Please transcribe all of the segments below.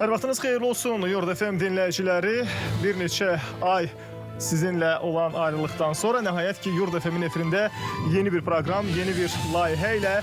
Hər vaxtınız xeyirli olsun, Yurd FM dinləyiciləri. Bir neçə ay sizinlə olan ayrılıqdan sonra nəhayət ki, Yurd FM-in efirində yeni bir proqram, yeni bir layihə ilə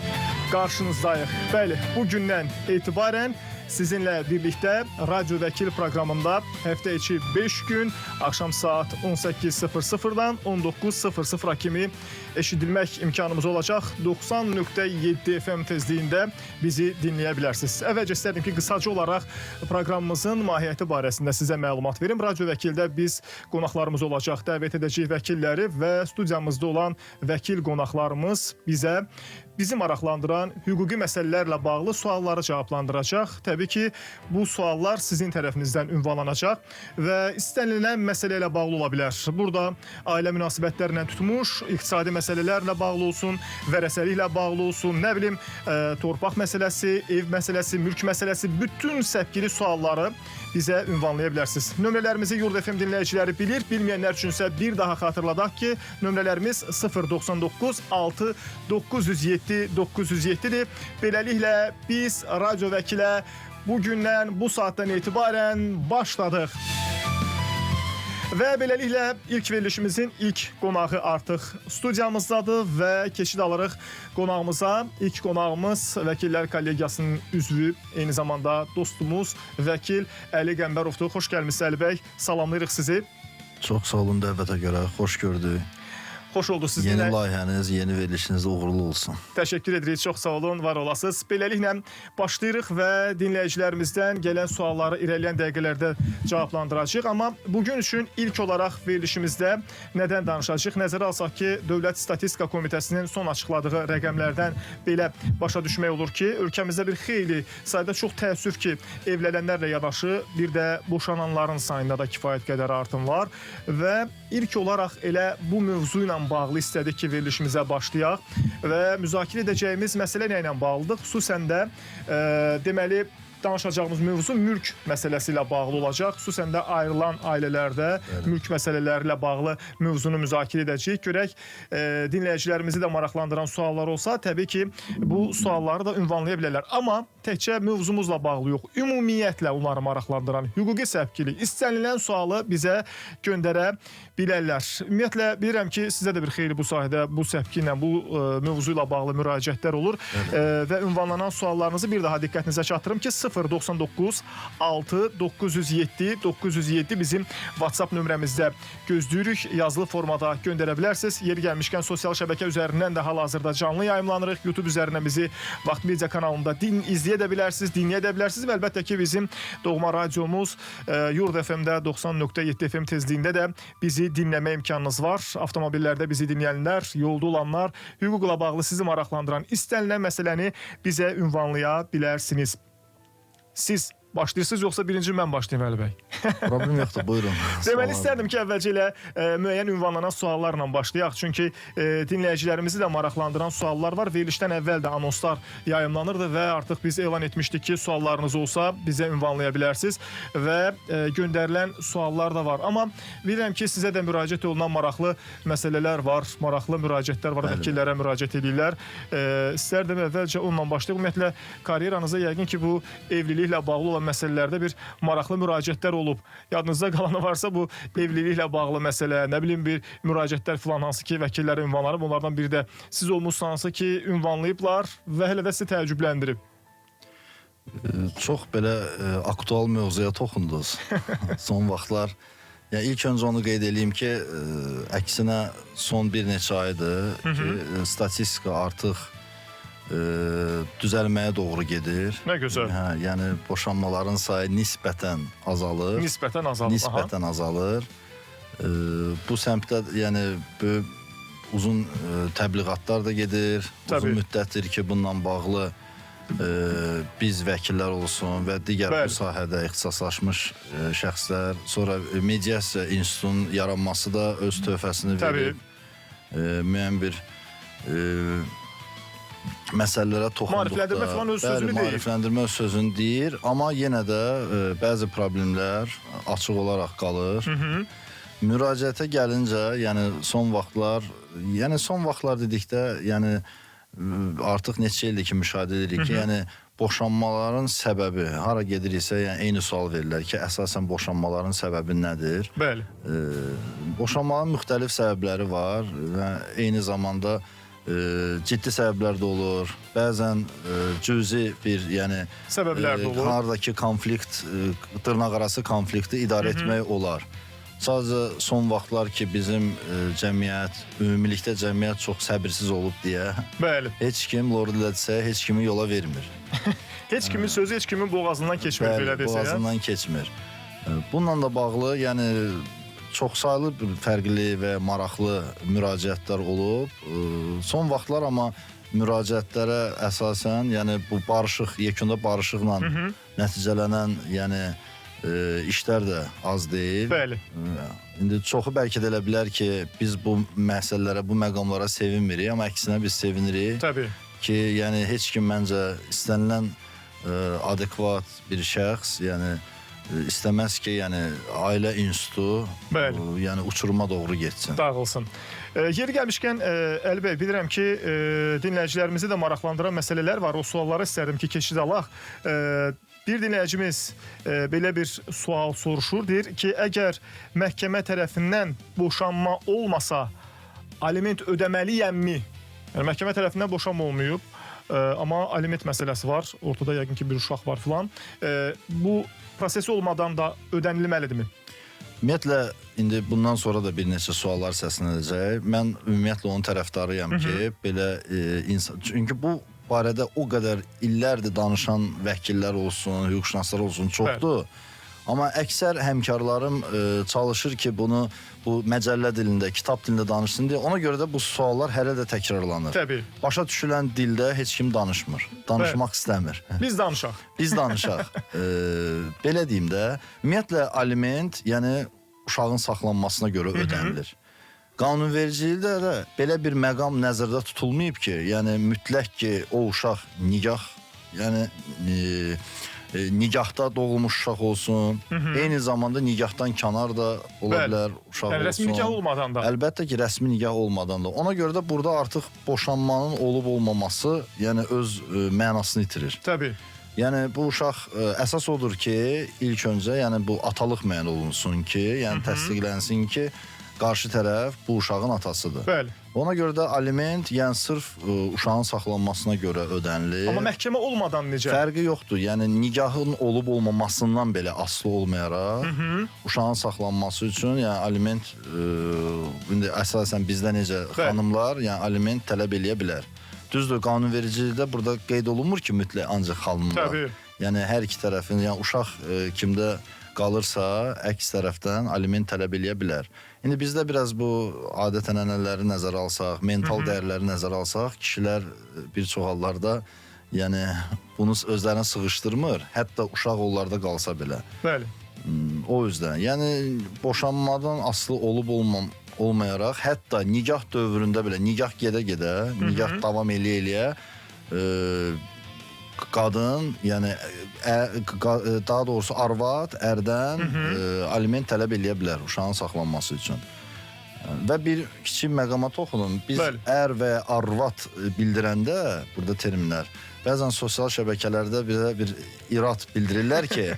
qarşınızdayıq. Bəli, bu gündən etibarən sizinlə birlikdə Radyo Vəkil proqramında həftə içi 5 gün axşam saat 18:00-dan 19:00 kimi eşidilmək imkanımız olacaq. 90.7 FM tezliyində bizi dinləyə bilərsiniz. Əvvəlcə istərdim ki, qısaca olaraq proqramımızın mahiyyəti barəsində sizə məlumat verim. Radyo Vəkildə biz qonaqlarımız olacaq, dəvət edəcəyik vəkilləri və studiyamızda olan vəkil qonaqlarımız bizi maraqlandıran hüquqi məsələlərlə bağlı sualları cavablandıracaq. Təbii ki, bu suallar sizin tərəfinizdən ünvanlanacaq və istənilən məsələ ilə bağlı ola bilər. Burada ailə münasibətlərindən tutmuş, iqtisadi məsələlərlə bağlı olsun, vərəsəliklə bağlı olsun, nə bilim, torpaq məsələsi, ev məsələsi, mülk məsələsi, bütün səpkili sualları bizə ünvanlaya bilərsiniz. Nömrələrimizi Yurd FM dinləyiciləri bilir, bilməyənlər üçünsə bir daha xatırladaq ki, nömrələrimiz 099 6 907 907-dir. Beləliklə biz Radyo Vəkilə bu gündən, bu saatdan etibarən başladıq. Və beləliklə ilk verilişimizin ilk qonağı artıq studiyamızdadır və keçid alırıq qonağımıza. İlk qonağımız Vəkillər Kollegiyasının üzvü, eyni zamanda dostumuz, vəkil Əli Qəmbərovdur. Xoş gəlmişsiniz Əli bəy, salamlayırıq sizi. Çox sağ olun dəvətə görə, xoş gördük. Xoş oldu sizinlə. Yeni layihəniz, yeni verilişiniz uğurlu olsun. Təşəkkür edirik, çox sağ olun, var olasınız. Beləliklə başlayırıq və dinləyicilərimizdən gələn sualları irəliləyən dəqiqələrdə cavablandıracağıq. Amma bugün üçün ilk olaraq verilişimizdə nədən danışacağıq? Nəzərə alsaq ki, Dövlət Statistika Komitəsinin son açıqladığı rəqəmlərdən belə başa düşmək olur ki, ölkəmizdə bir xeyli sayda çox təəssüf ki, evlənənlərlə yanaşı bir də boşananların sayında da kifayət qədər artım var və ilk olaraq elə bu mövzu ilə bağlı istədik ki, verilişimizə başlayaq və müzakirə edəcəyimiz məsələ nə ilə bağlıdır? Xüsusən də deməli danışacağımız mövzu mülk məsələsi ilə bağlı olacaq. Xüsusən də ayrılan ailələrdə mülk məsələləri ilə bağlı mövzunu müzakirə edəcəyik. Görək, dinləyicilərimizi də maraqlandıran suallar olsa, təbii ki, bu sualları da ünvanlaya bilərlər. Amma təkcə mövzumuzla bağlı yox, ümumiyyətlə onları maraqlandıran hüquqi səpkili, istənilən sualı bizə göndərə bilərlər. Ümumiyyətlə, bilirəm ki, sizə də bir xeyli bu sahədə, bu səpki ilə, bu mövzu ilə bağlı müraciətlər olur və ünvanlanan suallarınızı bir daha diqqətinizə çatdırım ki, 099 6 907 907 bizim WhatsApp nömrəmizdə gözləyirik. Yazılı formada göndərə bilərsiniz. Yeri gəlmişkən sosial şəbəkə üzərindən də hal-hazırda canlı yayımlanırıq. YouTube üzərindən bizi Vaxt Media kanalında izləyə də bilərsiniz, dinləyə də bilərsiniz və əlbəttə ki, bizim doğma radiomuz Yurd FM-də 90.7 FM tezliyində də bizi dinləmə imkanınız var. Avtomobillərdə bizi dinləyənlər, yolda olanlar, hüquqla bağlı sizi maraqlandıran istənilən məsələni bizə ünvanlaya bilərsiniz. Siz başlayırsınız, yoxsa birinci mən başlayayım Əli bəy? Problem yoxdur, buyurun. Deməli, istərdim ki, əvvəlcə ilə müəyyən ünvanlanan suallarla başlayaq. Çünki dinləyicilərimizi də maraqlandıran suallar var. Verilişdən əvvəl də anonslar yayımlanırdı və artıq biz elan etmişdik ki, suallarınız olsa bizə ünvanlaya bilərsiniz və göndərilən suallar da var. Amma bilirəm ki, sizə də müraciət olunan maraqlı məsələlər var, maraqlı müraciətlər var, vəkillərə müraciət edirlər. İstərdim əvvəlcə onunla başlayaq. Ümumiyyətlə, karyeranıza yəqin ki, bu evliliklə bağlı olan məsələlərdə bir maraqlı müraciətlər olub. Yadınızda qalanı varsa bu evliliklə bağlı məsələ, nə bilim bir müraciətlər filan hansı ki, vəkillərə ünvanlanıb. Onlardan biri də siz olmuşsanız ki, ünvanlayıblar və hələ də sizi təəccübləndirib. Çox belə aktual mövzuya toxundunuz son vaxtlar. Yəni, ilk öncə onu qeyd edeyim ki, əksinə son bir neçə aydır ki, statistika artıq düzəlməyə doğru gedir. Nə gözəl. Yəni, boşanmaların sayı nisbətən azalır. Nisbətən azalır. Nisbətən azalır. Bu səmtdə, yəni, uzun təbliğatlar da gedir. Uzun müddətdir ki, bununla bağlı biz vəkillər olsun və digər bu sahədə ixtisaslaşmış şəxslər, sonra mediasiya institutunun yaranması da öz töhfəsini verib. Müəyyən bir məsələlərə toxunduqda, maarifləndirmə falan öz sözünü deyir. Maarifləndirmə öz sözünü deyir, amma yenə də bəzi problemlər açıq olaraq qalır. Müraciətə gəlincə, yəni son vaxtlar dedikdə, yəni artıq neçə ildir ki müşahidə edirik ki, yəni boşanmaların səbəbi hara gediriksə, yəni eyni sual verirlər ki, əsasən boşanmaların səbəbi nədir? Bəli. Boşanmanın müxtəlif səbəbləri var və eyni zamanda ciddi səbəblər də olur. Bəzən cüzi bir, yəni Səbəblər də olur. haradakı konflikt, dırnaqarası konflikti idarə etmək olar. Sadəcə son vaxtlar ki, bizim cəmiyyət, ümumilikdə cəmiyyət çox səbirsiz olub deyə, Bəli. heç kim, Lordilədirsə, heç kimi yola vermir. Heç kimin sözü heç kimin boğazından keçmir, belə Bəli, desə. boğazından keçmir. Bununla da bağlı, yəni çoxsaylı fərqli və maraqlı müraciətlər olub. Son vaxtlar amma müraciətlərə əsasən, yəni bu barışıq, yekunda barışıqla nəticələnən, yəni işlər də az deyil. Bəli. İndi çoxu bəlkə də elə bilər ki, biz bu məsələlərə, bu məqamlara sevinmirik, amma əksinə biz sevinirik Təbii. ki, yəni heç kim məncə istənilən adekvat bir şəxs, yəni istəməz ki, yəni ailə institutu, Bəli. yəni uçuruma doğru getsin. Dağılsın. Yeri gəlmişkən, Əli bəy, bilirəm ki, dinləyicilərimizi də maraqlandıran məsələlər var. O sualları istərdim ki, keçid alaq. Bir dinləyicimiz belə bir sual soruşur. Deyir ki, əgər məhkəmə tərəfindən boşanma olmasa, aliment ödəməliyəmmi? Yəni, məhkəmə tərəfindən boşanma olmayıb, amma aliment məsələsi var. Ortada yəqin ki, bir uşaq var filan. Bu prosesi olmadan da ödənilməlidirmi? Ümumiyyətlə, indi bundan sonra da bir neçə suallar səslənəcək. Mən ümumiyyətlə onun tərəfdarıyam ki, belə insan... Çünki bu barədə o qədər illərdir danışan vəkillər olsun, hüquqşünaslar olsun, çoxdur. Amma əksər həmkarlarım çalışır ki, bunu bu məcəllə dilində, kitab dilində danışsın deyə. Ona görə də bu suallar hələ də təkrarlanır. Təbii. Başa düşülən dildə heç kim danışmır. Danışmaq istəmir. Biz danışaq. Biz danışaq. Belə deyim də, ümumiyyətlə aliment, yəni uşağın saxlanmasına görə ödənilir. Qanunvericilikdə də belə bir məqam nəzərdə tutulmayıb ki, yəni mütləq ki, o uşaq nigah, yəni nigahda doğulmuş uşaq olsun, eyni zamanda nigahdan kənar da ola bilər uşaq olsun. Rəsmi nigah olmadan da. Əlbəttə ki, rəsmi nigah olmadan da. Ona görə də burada artıq boşanmanın olub-olmaması, yəni öz mənasını itirir. Təbii. Yəni bu uşaq əsas odur ki, ilk öncə yəni bu atalıq müəyyən olunsun ki, yəni təsdiqlənsin ki, qarşı tərəf bu uşağın atasıdır. Bəli. Ona görə də aliment, yəni sırf uşağın saxlanmasına görə ödənilir. Amma məhkəmə olmadan necə? Fərqi yoxdur. Yəni nigahın olub-olmamasından belə asılı olmayaraq, uşağın saxlanması üçün yəni aliment indi əsasən bizdə necə xanımlar, yəni aliment tələb eləyə bilər. Düzdür, qanunvericilikdə burada qeyd olunmur ki, mütləq ancaq xanımlar. Təbii. Yəni hər iki tərəfin, yəni uşaq kimdə qalırsa, əks tərəfdən aliment tələb eləyə bilər. İndi bizdə biraz bu adət-ənənələri nəzərə alsaq, mental dəyərləri nəzərə alsaq, kişilər bir çox hallarda yəni bunu özlərinə sığışdırmır, hətta uşaq onlarda qalsa belə. Bəli. O yüzden, yəni boşanmadan asılı olmayaraq, hətta nigah dövründə belə, nigah gedə-gedə, nigah davam eləyə-eləyə qadın, yəni daha doğrusu arvad, ərdən aliment tələb eləyə bilər uşağın saxlanması üçün. Və bir kiçik məqama toxunum. Biz ər və arvad bildirəndə, burada terminlər, bəzən sosial şəbəkələrdə bir irad bildirirlər ki,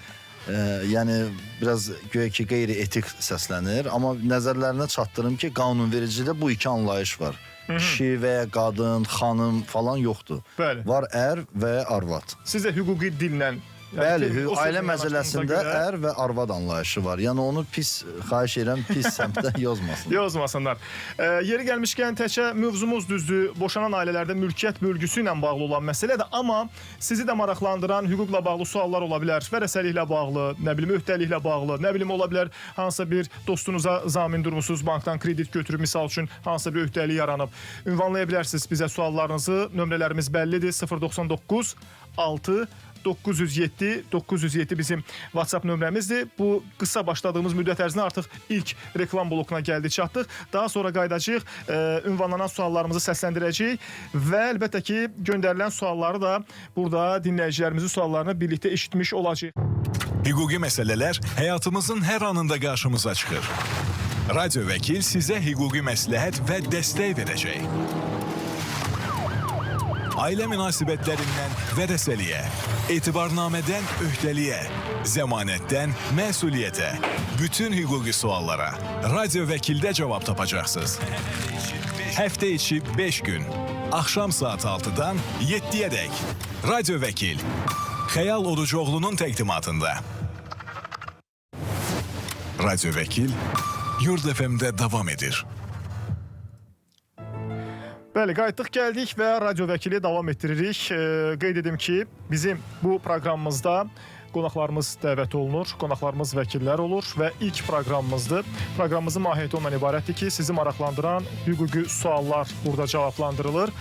yəni biraz göyə ki, qeyri-etik səslənir. Amma nəzərlərinə çatdırım ki, qanunvericidə bu iki anlayış var. Kişi və ya qadın, xanım falan yoxdur. Bəli. Var ər və hüquqi Sizə hüquqi dillə... Bəli, ailə məsələsində ər və arvad anlayışı var. Yəni onu pis, xahiş edirəm, pis səmtdən yozmasınlar. Yozmasınlar. Yeri gəlmişkən təkcə mövzumuz düzdür, boşanan ailələrdə mülkiyyət bölgüsü ilə bağlı olan məsələdir. Amma sizi də maraqlandıran hüquqla bağlı suallar ola bilər. Vərəsəliklə bağlı, nə bilim, öhdəliklə bağlı, nə bilim, ola bilər hansısa bir dostunuza zamin durmusunuz, bankdan kredit götürüb, misal üçün hansısa bir öhdəlik yaranıb. Ünvanlaya bilərsiniz bizə suallarınızı. Nömrələrimiz bəllidir. 099 6 907 bizim WhatsApp nömrəmizdir. Bu qısa başladığımız müddət ərzində artıq ilk reklam blokuna gəldik, çatdıq. Daha sonra qaydacağıq, ünvanlanan suallarımızı səsləndirəcəyik və əlbəttə ki, göndərilən sualları da burada dinləyicilərimizin suallarını birlikdə eşitmiş olacaq. Hüquqi məsələlər həyatımızın hər anında qarşımıza çıxır. Radyo Vəkil sizə hüquqi məsləhət və dəstək verəcək. ailə münasibətlərindən vərəsəliyə, etibarnamədən öhdəliyə, zəmanətdən məsuliyyətə, bütün hüquqi suallara Radio Vəkildə cavab tapacaqsınız. Həftə içi 5 gün, axşam saat 6-dan 7-yədək. Radio Vəkil, Xəyal Orucoğlu'nun təqdimatında. Radio Vəkil, Yurd FM-də davam edir. Bəli, qayıtdıq gəldik və Radio Vəkili davam etdiririk. Qeyd edim ki, bizim bu proqramımızda qonaqlarımız dəvət olunur, qonaqlarımız vəkillər olur və ilk proqramımızdır. Proqramımızın mahiyyəti ondan ibarətdir ki, sizi maraqlandıran hüquqi suallar burada cavablandırılır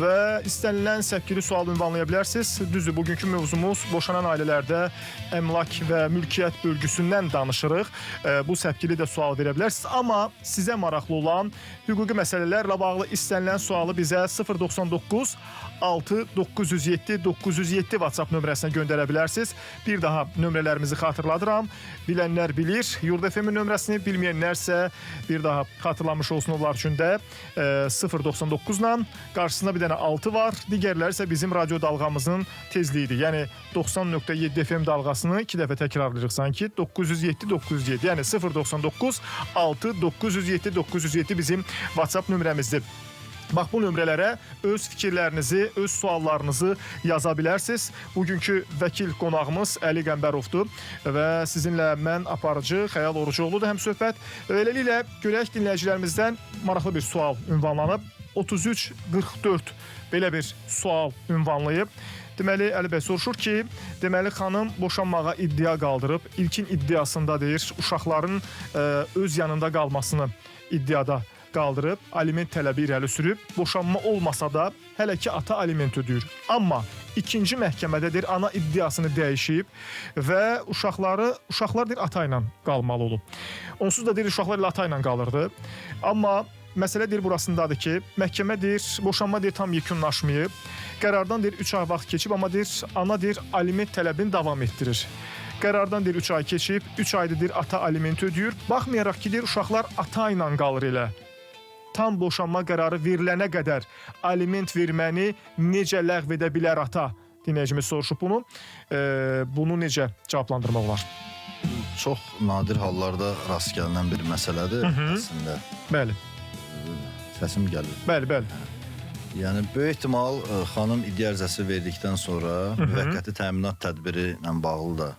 və istənilən səpkili sual ünvanlaya bilərsiniz. Düzdür, bugünkü mövzumuz boşanan ailələrdə əmlak və mülkiyyət bölgüsündən danışırıq. Bu səpkili də sual verə bilərsiniz, amma sizə maraqlı olan hüquqi məsələlərlə bağlı istənilən sualı bizə 099 6 907 907 WhatsApp nömrəsinə göndərə bilərsiniz. Bir daha nömrələrimizi xatırladıram. Bilənlər bilir. Yurd FM nömrəsini bilməyənlərsə bir daha xatırlamış olsun onlar üçün də 099-la qarşısında bir dənə 6 var. Digərləri isə bizim radio dalğamızın tezliyidir. Yəni 90.7 FM dalğasını 2 dəfə təkrarlayırıq sanki. 907 907. Yəni 099 6 907 907 bizim WhatsApp nömrəmizdir. Bax, bu nömrələrə öz fikirlərinizi, öz suallarınızı yaza bilərsiniz. Bugünkü vəkil qonağımız Əli Qəmbərovdur və sizinlə mən aparıcı Xəyal Orucoğlu'dur həm söhbət. Beləliklə, görək dinləyicilərimizdən maraqlı bir sual ünvanlanıb. 3344 belə bir sual ünvanlayıb. Deməli, Əli bəy soruşur ki, deməli, xanım boşanmağa iddia qaldırıb. İlkin iddiasında deyir, uşaqların öz yanında qalmasını iddiada qaldırıb, aliment tələbi irəli sürüb, boşanma olmasa da hələ ki ata aliment ödəyir. Amma ikinci məhkəmədə deyir, ana iddiasını dəyişib və uşaqlar deyir, ata ilə qalmalı olub. Onsuz da deyir, uşaqlar ilə ata ilə qalırdı. Amma məsələ deyir, burasındadır ki, məhkəmə deyir, boşanma deyir, tam yekunlaşmayıb. Qərardan deyir, 3 ay vaxt keçib, amma deyir, ana deyir, aliment tələbini davam etdirir. Qərardan deyir, 3 ay keçib, 3 ayda deyir, ata aliment ödəyir. Baxmayaraq ki, deyir, uşaqlar ata ilə qalır elə. Tam boşanma qərarı verilənə qədər aliment verməni necə ləğv edə bilər ata? Dinləyicimiz soruşub bunu. Bunu necə cavablandırmaq olar? Çox nadir hallarda rast gəlinən bir məsələdir əslində. Bəli. Səsim gəlir. Bəli, bəli. Yəni, böyük ehtimal xanım iddia ərizəsi verdikdən sonra müvəqqəti təminat tədbiri ilə bağlı da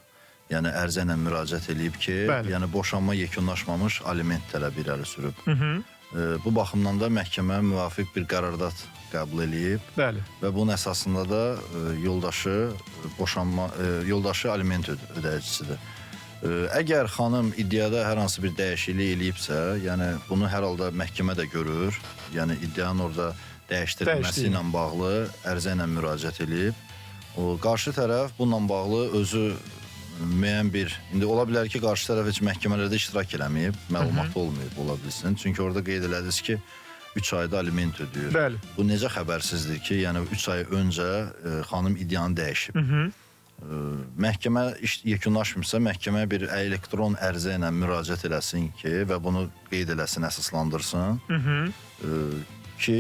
yəni ərizə ilə müraciət edib ki, yəni boşanma yekunlaşmamış aliment tələbi irəli sürüb. Bu baxımdan da məhkəmə müvafiq bir qərardat qəbul edib. Bəli. Və bunun əsasında da yoldaşı aliment ödəyicisidir. Əgər xanım iddiada hər hansı bir dəyişiklik eləyibsə, yəni bunu hər halda məhkəmə də görür. Yəni iddianın orada dəyişdirilməsi ilə bağlı ərizə ilə müraciət edib. Qarşı tərəf bununla bağlı özü müəyyən bir, indi ola bilər ki, qarşı tərəf heç məhkəmələrdə iştirak eləməyib, məlumatı olmayıb, ola bilsin. Çünki orada qeyd elədiniz ki, 3 ayda aliment ödəyir. Bəli. Bu necə xəbərsizdir ki, yəni 3 ay öncə xanım iddianı dəyişib. Məhkəmə iş yekunlaşmırsa, məhkəməyə bir elektron ərizə ilə müraciət eləsin ki, və bunu qeyd eləsin, əsaslandırsın ki,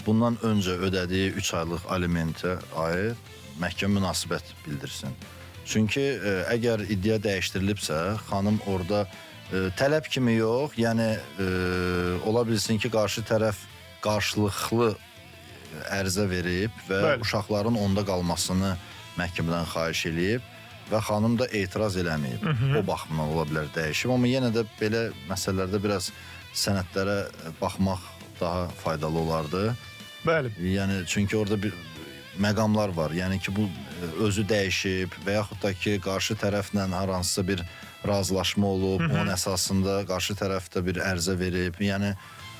bundan öncə ödədiyi 3 aylıq alimentə aid məhkəmə münasibət bildirsin. Çünki əgər iddia dəyişdirilibsə, xanım orada tələb kimi yox, yəni ola bilsin ki, qarşı tərəf qarşılıqlı ərizə verib və uşaqların onda qalmasını məhkəmədən xahiş eləyib və xanım da etiraz eləməyib. O baxımdan ola bilər dəyişib, amma yenə də belə məsələlərdə biraz sənədlərə baxmaq daha faydalı olardı. Bəli. Yəni, çünki orada bir məqamlar var. Yəni ki, bu özü dəyişib və yaxud da ki, qarşı tərəflə hər hansısa bir razılaşma olub, onun əsasında qarşı tərəfdə bir ərizə verib. Yəni,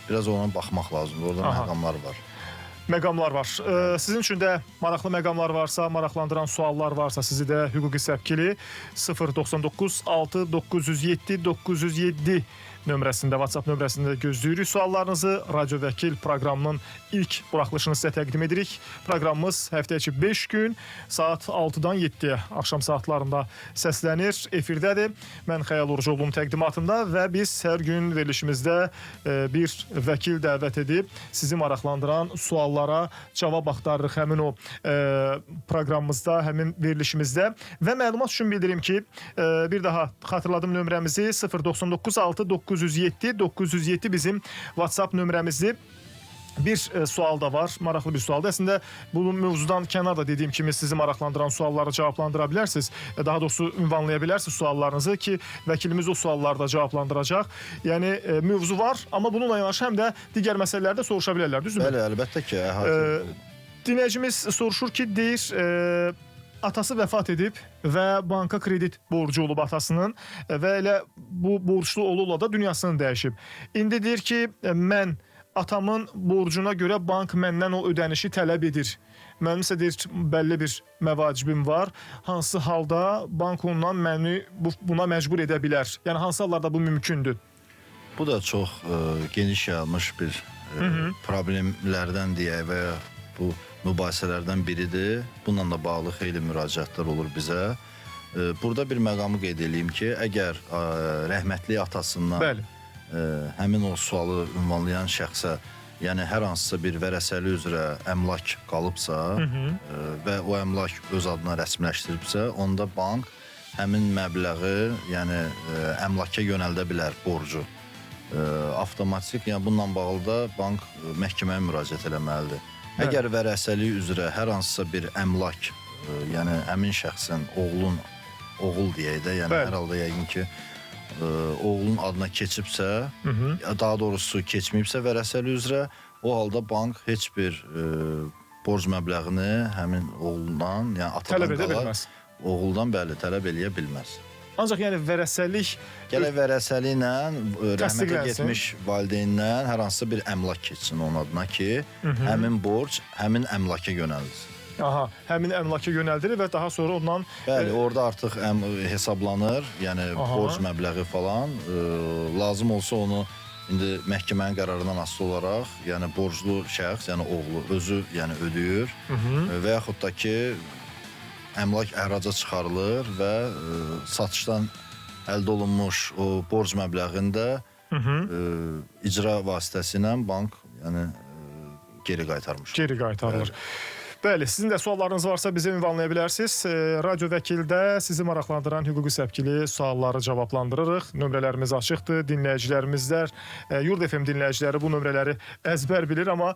biraz ona baxmaq lazımdır. Orada məqamlar var. Məqamlar var. Sizin üçün də maraqlı məqamlar varsa, maraqlandıran suallar varsa, sizi də hüquqi səpkili 099 6 907 907 nömrəsində, WhatsApp nömrəsində gözləyirik suallarınızı. Radio Vəkil proqramının ilk buraxılışını sizə təqdim edirik. Proqramımız həftəçi 5 gün saat 6-dan 7-yə axşam saatlarında səslənir, efirdədir. Mən Xəyal Orucoğlu'nun təqdimatında və biz hər gün verilişimizdə bir vəkil dəvət edib sizi maraqlandıran suallara cavab axtarırıq həmin o proqramımızda, həmin verilişimizdə. Və məlumat üçün bildirim ki, bir daha xatırladım nömrəmizi 099 6 907 907 bizim WhatsApp nömrəmizdir. Bir sual da var, maraqlı bir sualdır. Əslində bu mövzudan kənarda dediyim kimi sizi maraqlandıran sualları cavablandıra bilərsiniz. Daha doğrusu ünvanlaya bilərsiniz suallarınızı ki, vəkilimiz o sualları da cavablandıracaq. Yəni mövzu var, amma bununla yanaşı həm də digər məsələləri də soruşa bilərlər, düzdürmü? Bəli, əlbəttə ki. Dinləyicimiz soruşur ki, deyir, atası vəfat edib və banka kredit borcu olub atasının və elə bu borçlu olula da dünyasını dəyişib. İndi deyir ki, mən atamın borcuna görə bank məndən o ödənişi tələb edir. Mənim isə deyir, bəlli bir məvacibim var. Hansı halda bank ondan məni buna məcbur edə bilər? Yəni, hansı hallarda bu mümkündür? Bu da çox geniş yayılmış bir problemlərdən deyək və ya bu mübahisələrdən biridir. Bununla da bağlı xeyli müraciətlər olur bizə. Burada bir məqamı qeyd edeyim ki, əgər rəhmətli atasından Bəli. Həmin o sualı ünvanlayan şəxsə, yəni hər hansısa bir vərəsəli üzrə əmlak qalıbsa və o əmlak öz adına rəsmiləşdiribsə, onda bank həmin məbləği, yəni əmlaka yönəldə bilər borcu. Avtomatik, yəni bununla bağlı da bank məhkəməyə müraciət eləməlidir. Əgər vərəsəli üzrə hər hansısa bir əmlak, yəni həmin şəxsin oğul deyək də, yəni hər halda yəqin ki, oğlun adına keçibsə, daha doğrusu keçməyibsə vərəsəli üzrə, o halda bank heç bir borc məbləğini həmin oğlundan, yəni atadan qalar, oğuldan bəli, tələb eləyə bilməz. Ancaq yəni vərəsəlik... Gələk vərəsəli ilə rəhmətə getmiş valideyndən hər hansısa bir əmlak keçsin onun adına ki, həmin borc həmin əmlaka yönəldir. Aha, həmin əmlaka yönəldirir və daha sonra ondan... Bəli, orada artıq hesablanır, yəni borc məbləği falan. Lazım olsa onu indi məhkəmənin qərarından asılı olaraq, yəni borclu şəxs, yəni oğlu özü yəni ödəyir və yaxud da ki, əmlak əhraca çıxarılır və satışdan əldə olunmuş o borc məbləğində icra vasitəsilə bank yəni geri qaytarmış. Geri qaytarılır. Bəli, sizin də suallarınız varsa bizə ünvanlaya bilərsiniz. Radio Vəkildə sizi maraqlandıran hüquqi səpkili sualları cavablandırırıq. Nömrələrimiz açıqdır. Dinləyicilərimizlər, Yurd FM dinləyiciləri bu nömrələri əzbər bilir, amma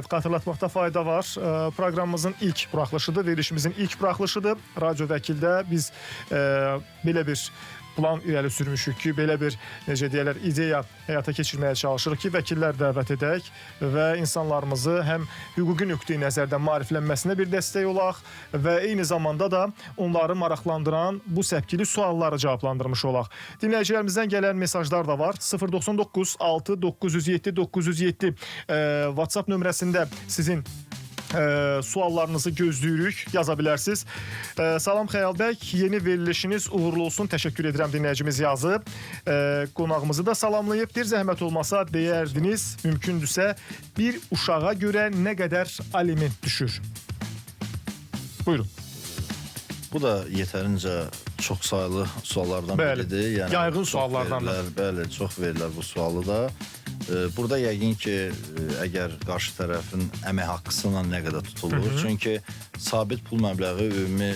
xatırlatmaqda fayda var. Proqramımızın ilk buraxılışıdır, verilişimizin ilk buraxılışıdır. Radio Vəkildə biz belə bir plan irəli sürmüşük ki, belə bir, necə deyərlər, ideya həyata keçirməyə çalışırıq ki, vəkillər dəvət edək və insanlarımızı həm hüquqi nöqteyi nəzərdən maariflənməsinə bir dəstək olaq və eyni zamanda da onları maraqlandıran bu səpkili sualları cavablandırmış olaq. Dinləyicilərimizdən gələn mesajlar da var. 099 6 907 907 WhatsApp nömrəsində sizin suallarınızı gözləyirik, yaza bilərsiniz. Salam Xəyal bəy, yeni verilişiniz uğurlu olsun. Təşəkkür edirəm, dinləyicimiz yazıb. Qonağımızı da salamlayıb. Bir zəhmət olmasa deyərdiniz, mümkündürsə bir uşağa görə nə qədər aliment düşür? Buyurun. Bu da yetərincə çox sayılı suallardan biridir. Yəni, yayğın suallardan. Bəli, çox verirlər bu sualı da. Burada yəqin ki, əgər qarşı tərəfin əmək haqqısına nə qədər tutulur? Çünki sabit pul məbləği ümumi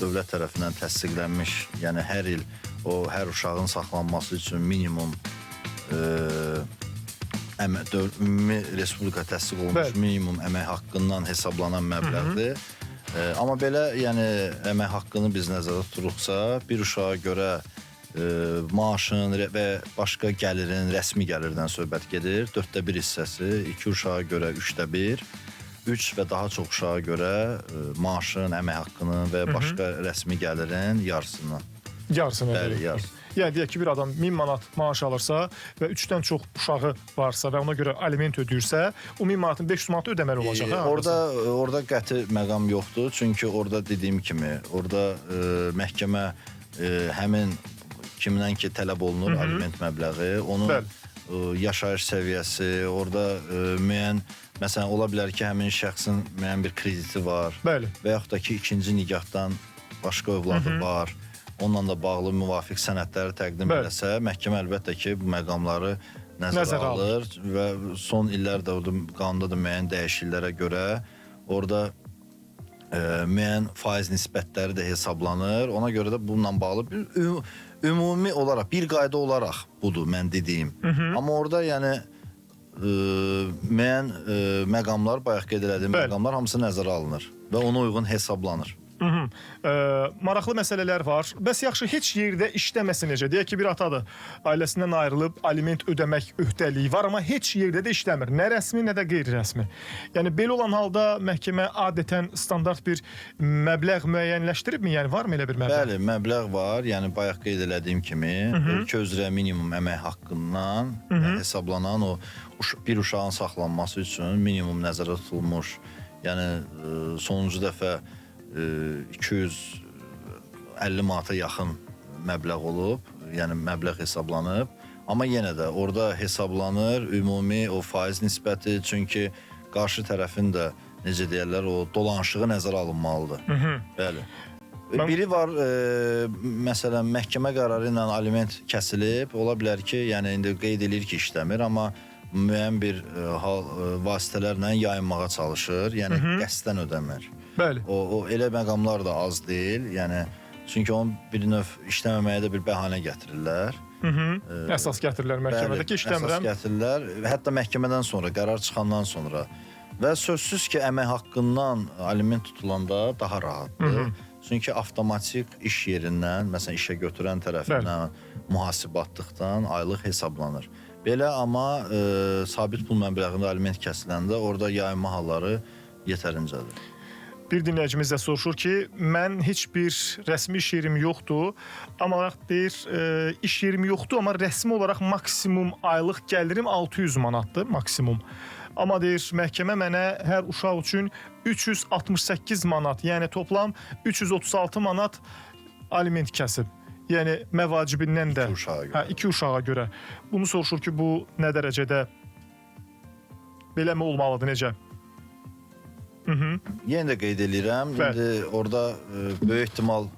dövlət tərəfindən təsdiqlənmiş, yəni hər il o hər uşağın saxlanması üçün minimum ümumi respublika təsdiq olunmuş minimum əmək haqqından hesablanan məbləğdir. Amma belə, yəni əmək haqqını biz nəzərdə tuturuqsa, bir uşağa görə maaşın və başqa gəlirin, rəsmi gəlirdən söhbət gedir. 1/4 hissəsi, 2 uşağa görə 3/1, 3 və daha çox uşağa görə maaşın, əmək haqqının və başqa rəsmi gəlirin yarısından. Yarısını Bəli, yarısı. Yəni deyək ki, bir adam 1000 manat maaş alırsa və 3-dən çox uşağı varsa və ona görə aliment ödəyirsə, o 1000 manatın 500 manatı ödəməli olacaq. Orada qəti məqam yoxdur. Çünki orada dediyim kimi, orada məhkəmə həmin kimdən ki tələb olunur aliment məbləği, onun yaşayış səviyyəsi, orada müəyyən, məsələn, ola bilər ki, həmin şəxsin müəyyən bir krediti var və yaxud da ki, ikinci nikahdan başqa övladı var, onunla da bağlı müvafiq sənədləri təqdim edəsə, məhkəmə əlbəttə ki, bu məqamları nəzərə alır və son illərdə orada qanunda da müəyyən dəyişikliklərə görə orada müəyyən faiz nisbətləri də hesablanır. Ona görə də bununla bağlı bir ümumi olaraq, bir qayda olaraq budur mən dediyim. Amma orada yəni müəyyən məqamlar, bayaq qeyd elədiyim məqamlar hamısı nəzərə alınır və ona uyğun hesablanır. Maraqlı məsələlər var. Bəs yaxşı, heç yerdə işləməsi necə? Deyək ki, bir atadır, ailəsindən ayrılıb aliment ödəmək öhdəliyi var, amma heç yerdə də işləmir. Nə rəsmi, nə də qeyri-rəsmi. Yəni, belə olan halda məhkəmə adətən standart bir məbləğ müəyyənləşdiribmi? Yəni, varmı elə bir məbləğ? Bəli, məbləğ var. Yəni, bayaq qeyd elədiyim kimi, ölkə üzrə minimum əmək haqqından hesablanan o bir uşağın saxlanması üçün minimum nəzərdə tutulmuş, yəni sonuncu dəfə 250 manata yaxın məbləğ olub, yəni məbləğ hesablanıb. Amma yenə də orada hesablanır ümumi o faiz nisbəti, çünki qarşı tərəfin də, necə deyərlər, o dolanışığı nəzərə alınmalıdır. Bəli. Biri var, məsələn, məhkəmə qərarı ilə aliment kəsilib, ola bilər ki, yəni indi qeyd edir ki, işləmir, amma müəyyən bir vasitələrlə yayınmağa çalışır, yəni qəsdən ödəmir. Bəli. O elə məqamlar da az deyil, yəni çünki onun bir növ işləməməyə də bir bəhanə gətirirlər. Əsas gətirirlər məhkəmədə ki, işləmirəm. Əsas gətirirlər, hətta məhkəmədən sonra, qərar çıxandan sonra və sözsüz ki, əmək haqqından aliment tutulanda daha rahatdır. Çünki avtomatik iş yerindən, məsələn, işə götürən tərəfindən mühasibatlıqdan aylıq hesablanır. Belə, amma sabit pul məbləğində aliment kəsiləndə orada yayınma halları yetərincədir. Bir dinləyicimiz də soruşur ki, mən heç bir rəsmi iş yerim yoxdur, amma deyir, iş yerim yoxdur, amma rəsmi olaraq maksimum aylıq gəlirim 600 manatdır, maksimum. Amma deyir, məhkəmə mənə hər uşaq üçün 368 manat, yəni toplam 336 manat aliment kəsib. Yəni məvacibindən də iki uşağa görə. Bunu soruşur ki, bu nə dərəcədə beləmi olmalıdır, necə? Yenə də qeyd edirəm, indi orada böyük ehtimal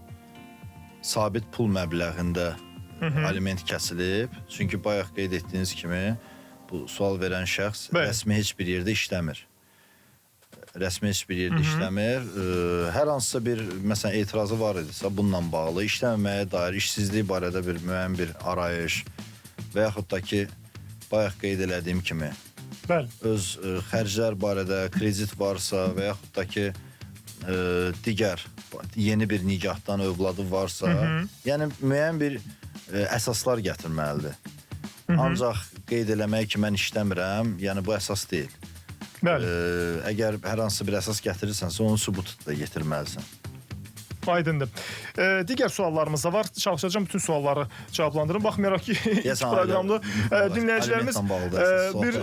sabit pul məbləğində aliment kəsilib. Çünki bayaq qeyd etdiyiniz kimi bu sual verən şəxs rəsmi heç bir yerdə işləmir. Rəsmi heç bir yerdə işləmir. Hər hansısa bir, məsələn, etirazı var idisə bununla bağlı, işləməməyə dair, işsizlik barədə bir müəyyən bir arayış və yaxud da ki, bayaq qeyd elədiyim kimi öz xərclər barədə kredit varsa və yaxud da ki, digər yeni bir nikahdan övladı varsa, yəni müəyyən bir əsaslar gətirməlidir. Ancaq qeyd eləmək ki, mən işləmirəm, yəni bu əsas deyil. Əgər hər hansı bir əsas gətirirsənsə, onun sübutu da getirməlisən. Aydındır. Digər suallarımız da var. Çalışacağım bütün sualları cavablandırım. Baxmayaraq ki, iki proqramlı dinləyicilərimiz bir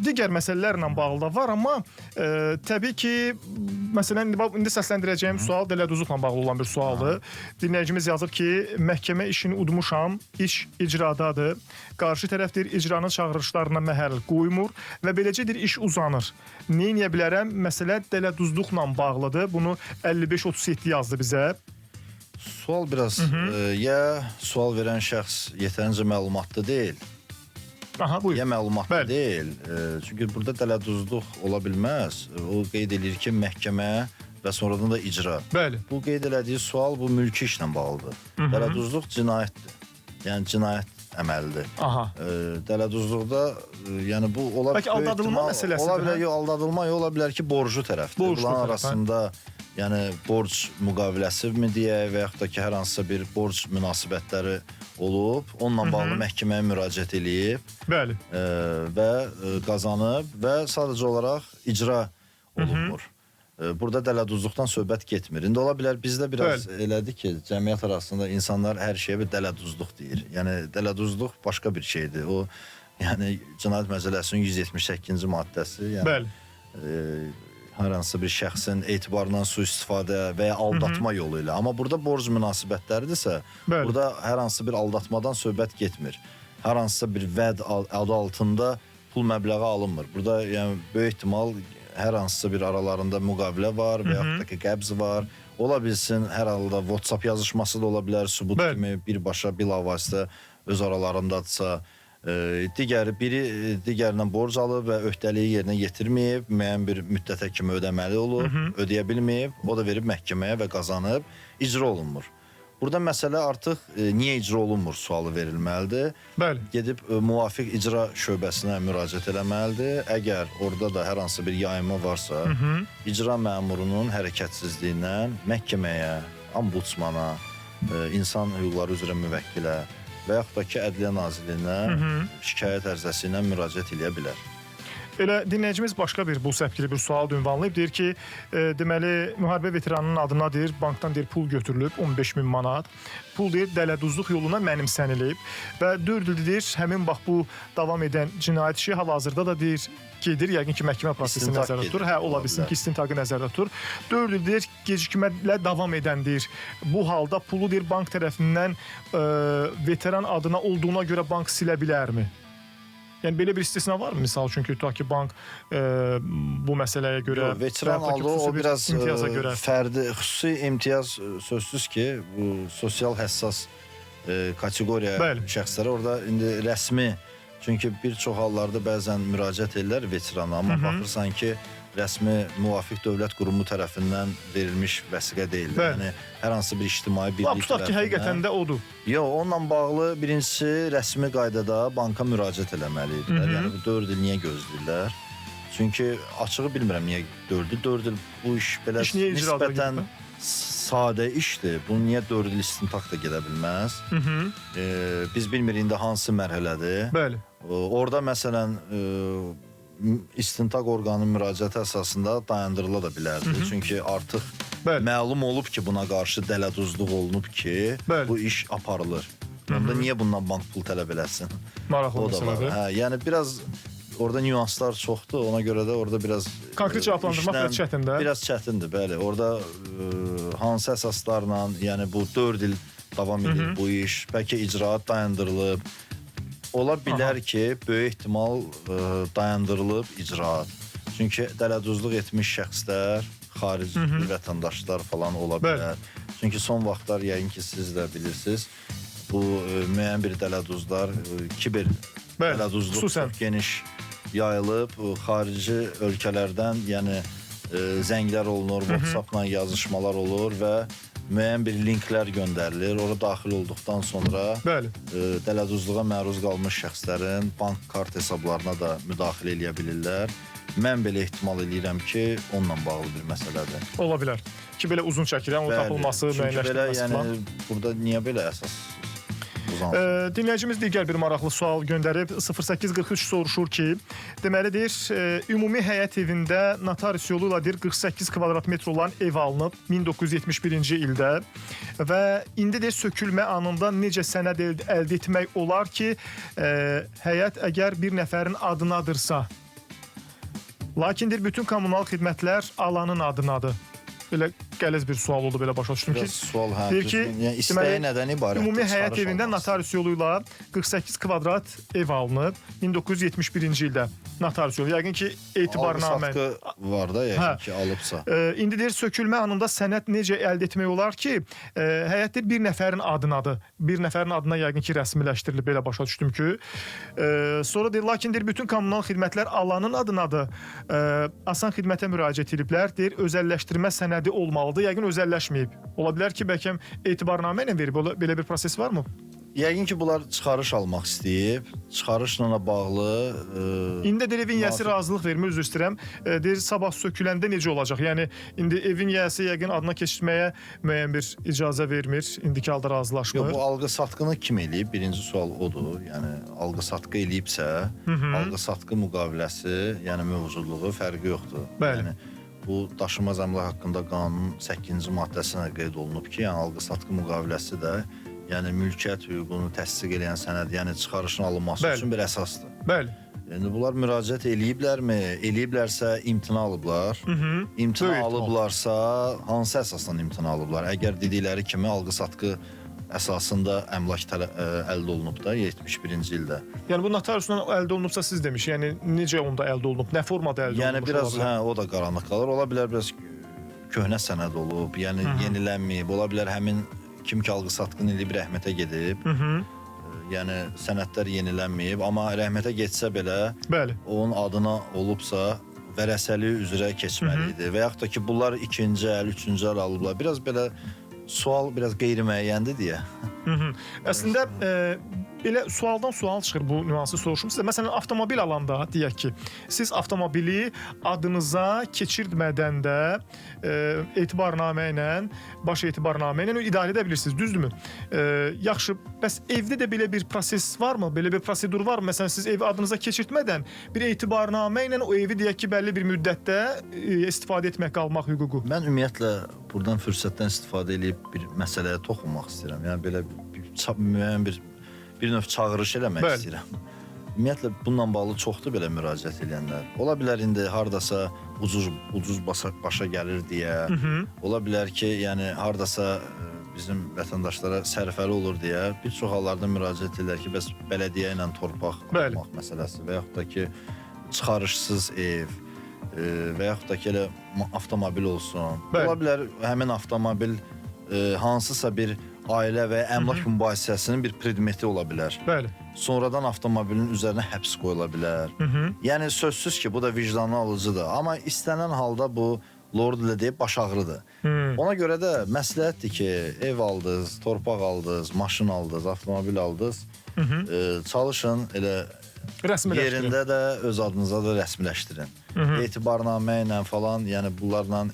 digər məsələlərlə bağlı da var, amma təbii ki, məsələn, indi səsləndirəcəyim sual dələduzluqla bağlı olan bir sualdır. Dinləyicimiz yazır ki, məhkəmə işini udmuşam, iş icradadır. Qarşı tərəfdir, icranın çağırışlarına məhəl qoymur və beləcədir iş uzanır. Nə edə bilərəm? Məsələ dələduzluqla bağlıdır. Bunu 5537 yazdı bizə. Sual biraz, ya sual verən şəxs yetərincə məlumatlı deyil, ya məlumatlı deyil. Çünki burada dələduzluq ola bilməz. O qeyd edir ki, məhkəmə və sonradan da icra. Bu qeyd elədiyi sual bu mülki işlə bağlıdır. Dələduzluq cinayətdir. Yəni cinayət əməlidir. Dələduzluqda, yəni bu ola bilər. Bəlkə aldadılma məsələsidir. Ola bilər, aldadılma, ola bilər ki, borcu tərəfdir. Bunların arasında yəni borc müqaviləsi mi deyək və yaxud da ki, hər hansısa bir borc münasibətləri olub, onunla bağlı məhkəməyə müraciət eləyib və qazanıb və sadəcə olaraq icra olunmur. Burada dələduzluqdan söhbət getmir. İndi ola bilər bizdə biraz elədir ki, cəmiyyət arasında insanlar hər şeyə bir dələduzluq deyir. Yəni dələduzluq başqa bir şeydir. O, yəni Cinayət Məcəlləsinin 178-ci maddəsi, yəni hər hansı bir şəxsin etibarından sui-istifadə və ya aldatma yolu ilə. Amma burada borc münasibətləridirsə, Bəli. burada hər hansı bir aldatmadan söhbət getmir. Hər hansısa bir vəd adı altında pul məbləği alınmır. Burada yəni böyük ehtimal hər hansısa bir aralarında müqavilə var və yaxud da ki, qəbz var. Ola bilsin, hər halda WhatsApp yazışması da ola bilər, sübut Bəli. kimi birbaşa bilavasitə öz aralarındadırsa, biri digərindən borc alıb və öhdəliyi yerinə yetirməyib, müəyyən bir müddətə kimi ödəməli olub, ödəyə bilməyib, o da verib məhkəməyə və qazanıb, icra olunmur. Burada məsələ artıq niyə icra olunmur sualı verilməlidir. Bəli. Gedib müvafiq icra şöbəsinə müraciət eləməlidir. Əgər orada da hər hansı bir yayma varsa, icra məmurunun hərəkətsizliyindən məhkəməyə, ombudsmana, insan hüquqları üzrə müvəkkilə və yaxud da ki, Ədliyyə Nazirliyinə şikayət ərizəsi ilə müraciət eləyə bilər. Elə dinləyicimiz başqa bir bu səpkili bir sual ünvanlayıb. Deyir ki, deməli, müharibə veteranının adına deyir, bankdan deyir, pul götürülüb 15.000 manat. Pul deyir, dələduzluq yoluna mənimsənilib və 4 ildir deyir, həmin bax bu davam edən cinayət işi hal-hazırda da deyir, gedir, yəqin ki, məhkəmə prosesi İstintaq nəzərdə tutur. gedir, Hə, ola bilsin ki, istintaqı nəzərdə tutur. 4 il deyir, gecikmələ davam edən deyir, bu halda pulu deyir, bank tərəfindən veteran adına olduğuna görə bank silə bilərmi? Yəni belə bir istisna var mı? Misal üçün ki, tutaq ki, bank bu məsələyə görə Veteran və yaxud da ki, aldığı o xüsusi bir biraz imtiyaza görə fərdi, xüsusi imtiyaz sözsüz ki, bu sosial həssas kateqoriya Bəli. şəxslərə orada indi rəsmi, çünki bir çox hallarda bəzən müraciət edirlər veterana, amma baxırsan ki, rəsmi müvafiq dövlət qurumu tərəfindən verilmiş vəsiqə deyil. Bəli. Yəni hər hansı bir ictimai birlik tutaq ki, həqiqətən də odur. Yox, onunla bağlı birincisi rəsmi qaydada banka müraciət eləməlidirlər. Yəni bu 4 il niyə gözləyirlər? Çünki açığı bilmirəm niyə 4 il. 4 il bu iş belə İş niyə icrada nisbətən gedir? sadə işdir. Bu niyə 4 il istintaq da gedə bilməz? Biz bilmirik indi hansı mərhələdir. Bəli. Orada məsələn istintaq orqanının müraciəti əsasında dayandırıla da bilərdi. Çünki artıq Bəli. məlum olub ki, buna qarşı dələduzluq olunub ki, Bəli. bu iş aparılır. Onda niyə bundan bank pul tələb eləsin? Maraqlı O da var. məsələdir. Hə, yəni biraz orada nüanslar çoxdur. Ona görə də orada biraz Konkret cavablandırmaq biraz çətindir. Biraz çətindir, bəli. Orada hansı əsaslarla, yəni bu 4 il davam edir bu iş, bəlkə icraat dayandırılıb. Ola bilər ki, böyük ehtimal dayandırılıb icraat. Çünki dələduzluq etmiş şəxslər, xarici vətəndaşlar falan ola bilər. Çünki son vaxtlar yəqin ki, siz də bilirsiniz, bu müəyyən bir dələduzlar, kiber dələduzluq çox geniş yayılıb, xarici ölkələrdən, yəni zənglər olunur, WhatsApp-la yazışmalar olur və müəyyən bir linklər göndərilir. Ora daxil olduqdan sonra dələduzluğa məruz qalmış şəxslərin bank kart hesablarına da müdaxilə eləyə bilirlər. Mən belə ehtimal edirəm ki, onunla bağlı bir məsələdir. Ola bilər ki, belə uzun çəkir, onun tapılması, müəyyənləşdirilməsi falan. Yəni, burada niyə belə əsas dinləyicimiz digər bir maraqlı sual göndərib. 0843 soruşur ki, deməlidir, ümumi həyət evində notarius yolu ilə 48 kvadrat metr olan ev alınıb 1971-ci ildə və indi də sökülmə anında necə sənəd əldə etmək olar ki, həyət əgər bir nəfərin adınadırsa, lakindir bütün kommunal xidmətlər alanın adınadır. Belə qəliz bir sual oldu, belə başa düşdüm ki. Sual, hə, deyir ki, yəni istəyi nədən ibarətdir? Ümumi həyət evində notarius yolu ilə 48 kvadrat ev alınıb 1971-ci ildə notarius yolu. Yəqin ki, etibarnamə. Alqı-satqı var da, yəqin ki, alıbsa. İndi deyir, sökülmə anında sənəd necə əldə etmək olar ki, həyətdə bir nəfərin adınadır. Bir nəfərin adına yəqin ki, rəsmiləşdirilib, belə başa düşdüm ki. Sonra deyir, lakin deyir, bütün kommunal xidmətlər alanın adınadır. Asan xidmətə müraciət ediblər. Deyir, özəlləşdirmə sənədi olmalıdır. Yəqin özəlləşməyib. Ola bilər ki, bəlkə etibarnamə ilə verib. Belə bir proses varmı? Yəqin ki, bunlar çıxarış almaq istəyib. Çıxarışla bağlı... İndi deyir, evin yiyəsi razılıq vermir, üzr istəyirəm. Deyir, sabah söküləndə necə olacaq? Yəni, indi evin yiyəsi yəqin adına keçirməyə müəyyən bir icazə vermir. İndiki halda razılaşmır. Bu alqı-satqını kim eləyib? Birinci sual odur. Yəni, alqı-satqı eləyibsə, alqı-satqı müqaviləsi, yəni mövcudluğu fərqi yoxdur. Bəli. Yəni, bu daşınmaz əmlak haqqında qanunun 8-ci maddəsinə qeyd olunub ki, yəni alqı-satqı müqaviləsi də yəni mülkiyyət hüququnu təsdiq edən sənəd, yəni çıxarışın alınması üçün bir əsasdır. Bəli. Yəni bunlar müraciət eləyiblərmi? Eləyiblərsə imtina alıblar. İmtina Böyük alıblarsa hansı əsasdan imtina alıblar? Əgər dedikləri kimi alqı-satqı əsasında əmlak əldə olunub da 71-ci ildə. Yəni bu notariusdan əldə olunubsa siz demiş, yəni necə onda əldə olunub, nə formada əldə olunub? Yəni biraz o da qaranlıq qalır. Ola bilər biraz köhnə sənəd olub, yəni yenilənməyib. Ola bilər həmin kim ki alqı-satqını eləyib rəhmətə gedib. Yəni sənədlər yenilənməyib, amma rəhmətə getsə belə, bəli, onun adına olubsa vərəsəliyi üzrə keçməli idi. Və yaxud da ki bunlar ikinci əl, üçüncü əl alıblar. Biraz belə sual biraz qeyri-müəyyəndir deyə. Əslində belə sualdan sual çıxır, bu nüansı soruşum sizə. Məsələn, avtomobil alanda deyək ki, siz avtomobili adınıza keçirtmədən də etibarnamə ilə, baş etibarnamə ilə idarə edə bilirsiniz, düzdürmü? Yaxşı, bəs evdə də belə bir proses varmı? Belə bir prosedur var mı? Məsələn, siz evi adınıza keçirtmədən bir etibarnamə ilə o evi deyək ki, bəlli bir müddətdə istifadə etmək, qalmaq hüququ. Mən ümumiyyətlə buradan fürsətdən istifadə edib bir məsələyə toxunmaq istəyirəm. Yəni belə müəyyən bir növ çağırış eləmək istəyirəm. Ümumiyyətlə bununla bağlı çoxdur belə müraciət edənlər. Ola bilər indi hardasa ucuz başa gəlir deyə. Ola bilər ki, yəni hardasa bizim vətəndaşlara sərfəli olur deyə bir çox hallarda müraciət edirlər ki, bəs bələdiyyə ilə torpaq almaq məsələsi və yaxud da ki, çıxarışsız ev və yaxud da ki, elə avtomobil olsun. Ola bilər həmin avtomobil hansısa bir ailə və əmlak mübahisəsinin bir predmeti ola bilər. Bəli. Sonradan avtomobilin üzərinə həbs qoyula bilər. Yəni sözsüz ki, bu da vicdanlı alıcıdır. Amma istənilən halda bu Lord ilə deyib baş ağrıdır. Ona görə də məsləhətdir ki, ev aldınız, torpaq aldınız, maşın aldınız, avtomobil aldınız. Çalışın elə yerində də öz adınıza da rəsmiləşdirin. Etibarnamə ilə falan, yəni bunlarla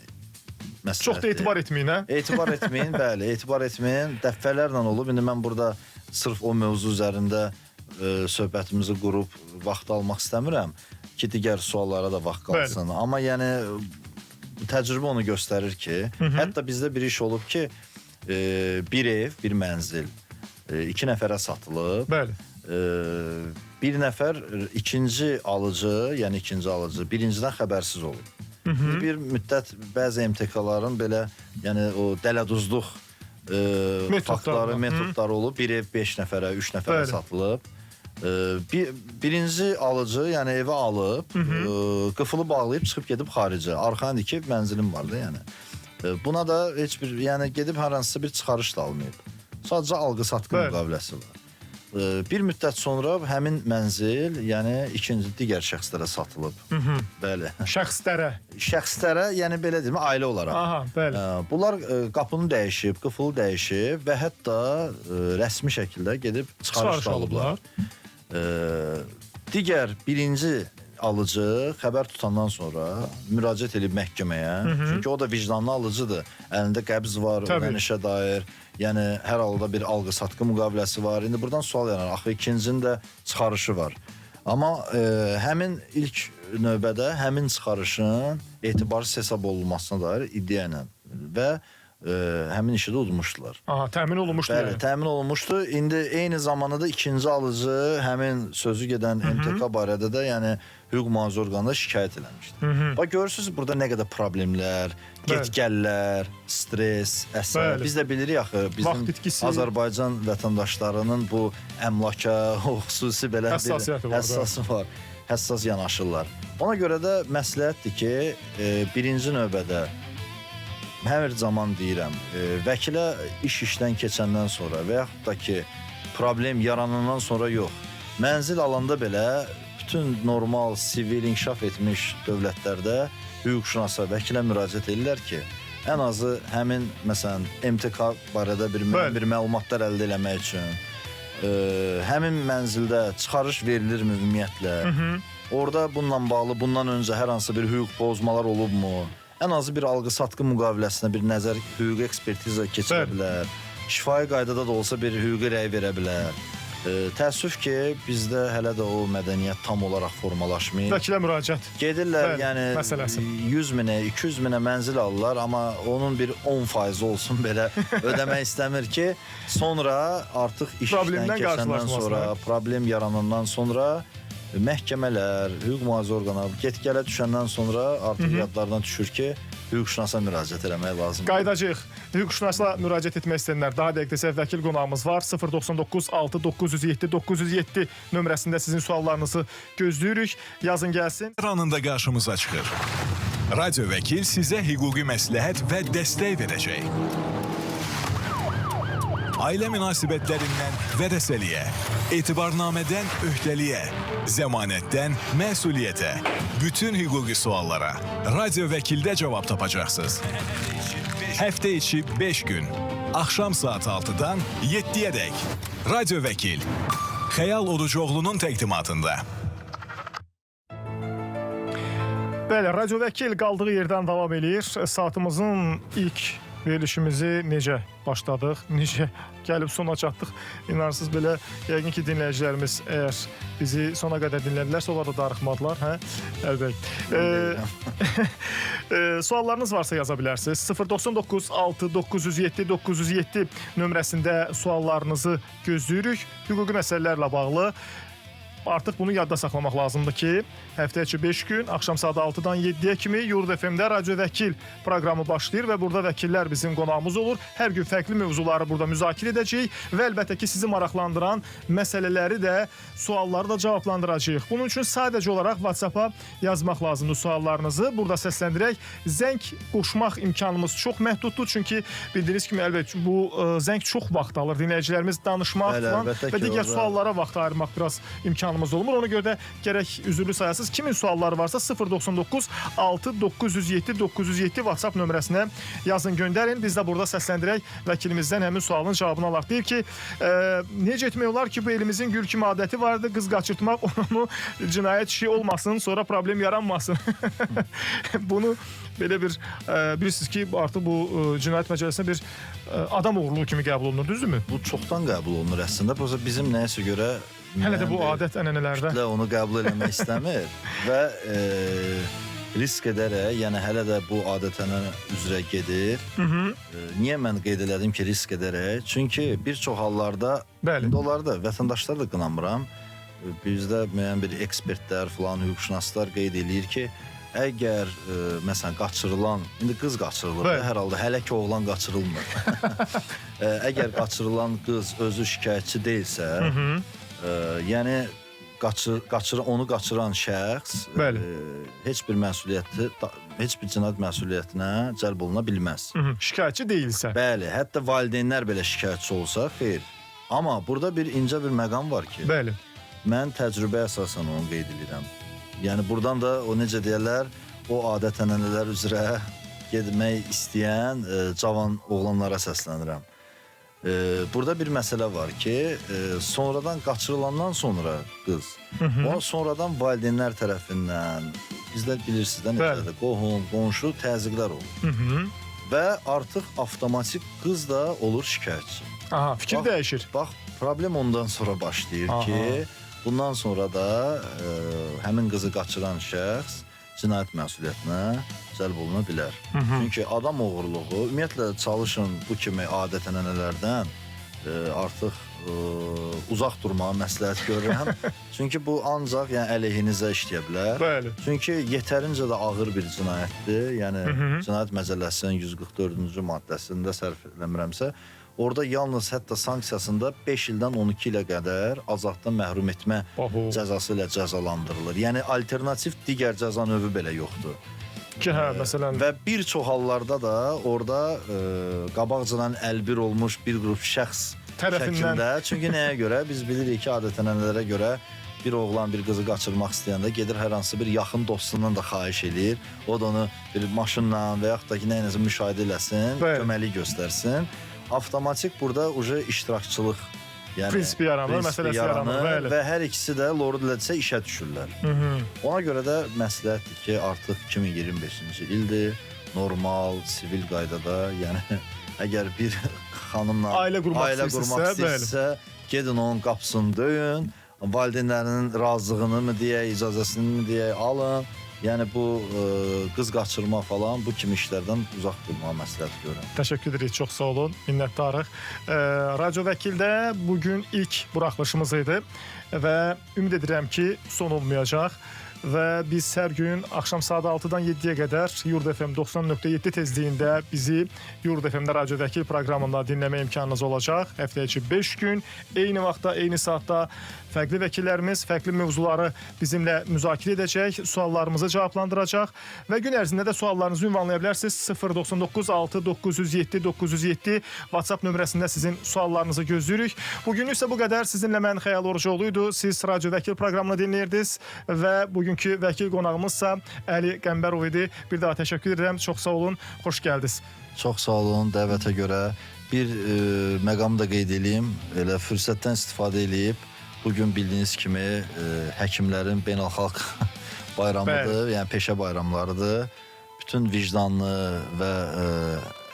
məsləhətdir. Çox da etibar etməyin, hə? Etibar etməyin, bəli, etibar etməyin. Dəfələrlə olub. İndi mən burada sırf o mövzu üzərində söhbətimizi qurub vaxt almaq istəmirəm ki, digər suallara da vaxt qalsın. Amma yəni təcrübə onu göstərir ki, hətta bizdə bir iş olub ki, bir ev, bir mənzil 2 nəfərə satılıb. Bəli. Bir nəfər ikinci alıcı, birincidən xəbərsiz olub. Bir müddət bəzi MTK-ların belə, yəni o dələduzluq metodları olub. Bir ev 5 nəfərə, 3 nəfərə satılıb. Birinci alıcı, yəni evi alıb, qıfılı bağlayıb çıxıb gedib xaricə. Arxan iki mənzilim vardı, yəni. Buna da heç bir, yəni gedib hər hansısa bir çıxarış da almayıb. Sadəcə alqı-satqı müqaviləsi var. Bir müddət sonra həmin mənzil, yəni ikinci digər şəxslərə satılıb. Bəli. Şəxslərə, yəni belə deyim, ailə olaraq. Aha, bəli. Bunlar qapını dəyişib, qıfılı dəyişib və hətta rəsmi şəkildə gedib çıxarış alıblar. Digər birinci alıcı xəbər tutandan sonra müraciət edib məhkəməyə. Çünki o da vicdanlı alıcıdır. Əlində qəbz var, ödənişə dair. Yəni hər halda bir alqı-satqı müqaviləsi var. İndi buradan sual yaranır. Axı ikincinin də çıxarışı var. Amma həmin ilk növbədə həmin çıxarışın etibarsız hesab olunmasına dair iddia ilə və həmin işi də udmuşdular. Aha, təmin olunmuşdu. Bəli, təmin olunmuşdu. İndi eyni zamanda da ikinci alıcı həmin sözü gedən MTK barədə də, yəni hüquq mühafizə orqanına şikayət eləmişdi. Bax görürsünüz burada nə qədər problemlər, get-gəllər, stres, əsəb. Biz də bilirik axı bizim Azərbaycan vətəndaşlarının bu əmlaka xüsusi belə bir həssası var. Həssas yanaşırlar. Ona görə də məsləhətdir ki, birinci növbədə hər zaman deyirəm, vəkilə işdən keçəndən sonra və yaxud da ki, problem yaranandan sonra yox. Mənzil alanda belə bütün normal, sivil, inkişaf etmiş dövlətlərdə hüquqşünasa vəkilə müraciət edirlər ki, ən azı həmin, məsələn, MTK barədə bir məlumatlar əldə eləmək üçün, həmin mənzildə çıxarış verilirmi ümumiyyətlə, orada bununla bağlı, bundan öncə hər hansı bir hüquq pozmalar olubmu, ən azı bir alqı-satqı müqaviləsinə bir nəzər hüquqi ekspertiza keçirə bilər. Şifahi qaydada da olsa bir hüquqi rəy verə bilər. Təəssüf ki, bizdə hələ də o mədəniyyət tam olaraq formalaşmayıb. Vəkilə müraciət. Gedirlər, yəni 100 minə, 200 minə mənzil alırlar, amma onun bir 10% olsun belə ödəmək istəmir ki, sonra artıq işdən keçəndən sonra, problem yaranandan sonra məhkəmələr, hüquq mühafizə orqanları get-gələ düşəndən sonra artıq yadlardan düşür ki, hüquqşünasa müraciət etmək lazımdır. Qaydacıq. Hüquqşünasla müraciət etmək istəyənlər, daha dəqiq desək, vəkil qonağımız var. 099 6 907 907 nömrəsində sizin suallarınızı gözləyirik. Yazın gəlsin. Hər anında qarşımıza çıxır. Radyo Vəkil sizə hüquqi məsləhət və dəstək verəcək. Ailə münasibətlərindən vərəsəliyə, etibarnamədən öhdəliyə, zəmanətdən məsuliyyətə, bütün hüquqi suallara Radyo Vəkildə cavab tapacaqsınız. Həftə içi 5 gün, axşam saat 6-dan 7-yədək. Radyo Vəkil, Xəyal Orucoğlu'nun təqdimatında. Bəli, Radio Vəkil qaldığı yerdən davam edir. Saatımızın ilk verilişimizi necə başladıq, necə gəlib sona çatdıq. İnanırsınız belə, yəqin ki, dinləyicilərimiz əgər bizi sona qədər dinlədilərsə, onlar da darıxmadılar, hə? Əlbət. Suallarınız varsa yaza bilərsiniz. 099 6 907 907 nömrəsində suallarınızı gözləyirik. Hüquqi məsələlərlə bağlı. Artıq bunu yadda saxlamaq lazımdır ki, həftə içi 5 gün, axşam saat 6-dan 7-yə kimi Yurd FM-də Radio Vəkil proqramı başlayır və burada vəkillər bizim qonağımız olur. Hər gün fərqli mövzuları burada müzakirə edəcəyik və əlbəttə ki, sizi maraqlandıran məsələləri də, sualları da cavablandıracağıq. Bunun üçün sadəcə olaraq WhatsApp-a yazmaq lazımdır suallarınızı. Burada səsləndirək. Zəng qoşmaq imkanımız çox məhduddur, çünki bildiyiniz kimi, əlbəttə, bu zəng çox vaxt alır. Dinləyicilərimiz danışmaq falan və digər suallara vaxt ayırmaq biraz imkanımız olmur. Ona görə də gərək üzürlü sayasız. Kimin sualları varsa 099 6 907 907 WhatsApp nömrəsinə yazın, göndərin. Biz də burada səsləndirək, vəkilimizdən həmin sualın cavabını alaq. Deyir ki, necə etmək olar ki, bu elimizin gül kimi adəti vardı, qız qaçırtmaq, onu cinayət işi olmasın, sonra problem yaranmasın. Bunu belə bir, bilirsiniz ki, artıq bu cinayət məcəlləsinə bir adam oğurluğu kimi qəbul olunur, düzdürmü? Bu çoxdan qəbul olunur əslində. Bizim nəyəsə görə hələ də bu adət ənənələrdə kütlə onu qəbul eləmək istəmir və risk edərək, yəni hələ də bu adət-ənənə üzrə gedir. Niyə mən qeyd elədim ki, risk edərək? Çünki bir çox hallarda, onları da, vətəndaşlar da qınamıram, bizdə müəyyən bir ekspertlər, falan, hüquqşünaslar qeyd eləyir ki, əgər, məsələn, qaçırılan, indi qız qaçırılır, hər halda hələ ki, oğlan qaçırılmır. Əgər qaçırılan qız özü şikayətçi deyilsə, yəni onu qaçıran şəxs heç bir məsuliyyəti, heç bir cinayət məsuliyyətinə cəlb oluna bilməz. Şikayətçi deyilsə. Bəli, hətta valideynlər belə şikayətçi olsa, xeyr. Amma burada bir incə bir məqam var ki, mən təcrübə əsasən onu qeyd edirəm. Yəni, buradan da o necə deyərlər, o adət-ənənələr üzrə getmək istəyən cavan oğlanlara səslənirəm. Burada bir məsələ var ki, sonradan qaçırılandan sonra qız, ona sonradan valideynlər tərəfindən, bizlər bilirsiniz də necədir, qohum, qonşu təzyiqlər olur. Və artıq avtomatik qız da olur şikayətçi. Aha, fikir dəyişir. Bax, problem ondan sonra başlayır ki, bundan sonra da həmin qızı qaçıran şəxs cinayət məsuliyyətinə cəlb oluna bilər. Çünki adam oğurluğu, ümumiyyətlə çalışın bu kimi adət-ənənələrdən artıq uzaq durmağa məsləhət görürəm. Çünki bu ancaq əleyhinizə işləyə bilər. Çünki yetərincə də ağır bir cinayətdir. Yəni, cinayət məcəlləsinin 144-cü maddəsində sərf eləmirəmsə, orada yalnız hətta sanksiyasında 5 ildən 12 ilə qədər azaddan məhrum etmə cəzası ilə cəzalandırılır. Yəni, alternativ digər cəza növü belə yoxdur. Və bir çox hallarda da orada qabaqcadan əlbir olmuş bir qrup şəxs şəklində. Çünki nəyə görə? Biz bilirik ki, adət-ənənələrə görə bir oğlan bir qızı qaçırmaq istəyəndə gedir hər hansı bir yaxın dostundan da xahiş edir. O da onu bir maşınla və yaxud da ki, nəyinəsə müşahidə eləsin, köməklik göstərsin. Avtomatik burada iştirakçılıq prinsipi yaranır, məsələsi yaranır və hər ikisi də lordilədirsə işə düşürlər. Ona görə də məsləhətdir ki, artıq 2025-ci ildir, normal, sivil qaydada, yəni əgər bir xanımla ailə qurmaq istəyirsə, gedin onun qapısını döyün, valideynlərinin razılığını mı deyək, icazəsini mi deyək, alın Yəni bu qız qaçırma falan bu kimi işlərdən uzaq durmağı məsləhət görürəm. Təşəkkür edirik, çox sağ olun, minnətdarıq. Radio Vəkildə bugün ilk buraxılışımız idi və ümid edirəm ki, son olmayacaq. Və biz hər gün axşam saat 6-dan 7-yə qədər Yurd FM 90.7 tezliyində bizi Yurd FM-də Radio Vəkil proqramında dinləmə imkanınız olacaq. Həftə içi 5 gün, eyni vaxtda, eyni saatda fərqli vəkillərimiz fərqli mövzuları bizimlə müzakirə edəcək, suallarımızı cavablandıracaq və gün ərzində də suallarınızı ünvanlaya bilərsiniz. 099 6 907 907 WhatsApp nömrəsində sizin suallarınızı gözləyirik. Bugün isə bu qədər. Sizinlə mən Xəyal Orucoğlu idi. Siz Radio Vəkil proqramını dinləyirdiniz və bugünkü vəkil qonağımızsa Əli Qəmbərov idi. Bir daha təşəkkür edirəm. Çox sağ olun. Xoş gəldiniz. Çox sağ olun dəvətə görə. Bir məqam da qeyd edeyim. Elə fürsətdən istifadə edib bugün bildiyiniz kimi həkimlərin beynəlxalq bayramıdır, yəni peşə bayramlarıdır. Bütün vicdanlı və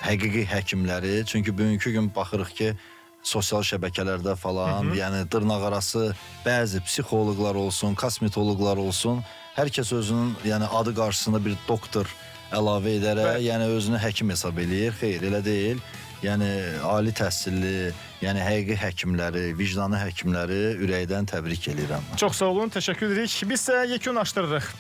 həqiqi həkimləri, çünki bugünkü gün baxırıq ki, sosial şəbəkələrdə falan, yəni dırnaqarası bəzi psixoloqlar olsun, kosmetoloqlar olsun, hər kəs özünün yəni adı qarşısında bir doktor əlavə edərək, yəni özünü həkim hesab eləyir. Xeyr, elə deyil. Yəni ali təhsilli, yəni həqiqi həkimləri, vicdanlı həkimləri ürəkdən təbrik edirəm. Çox sağ olun, təşəkkür edirik. Biz isə yekunlaşdırırıq.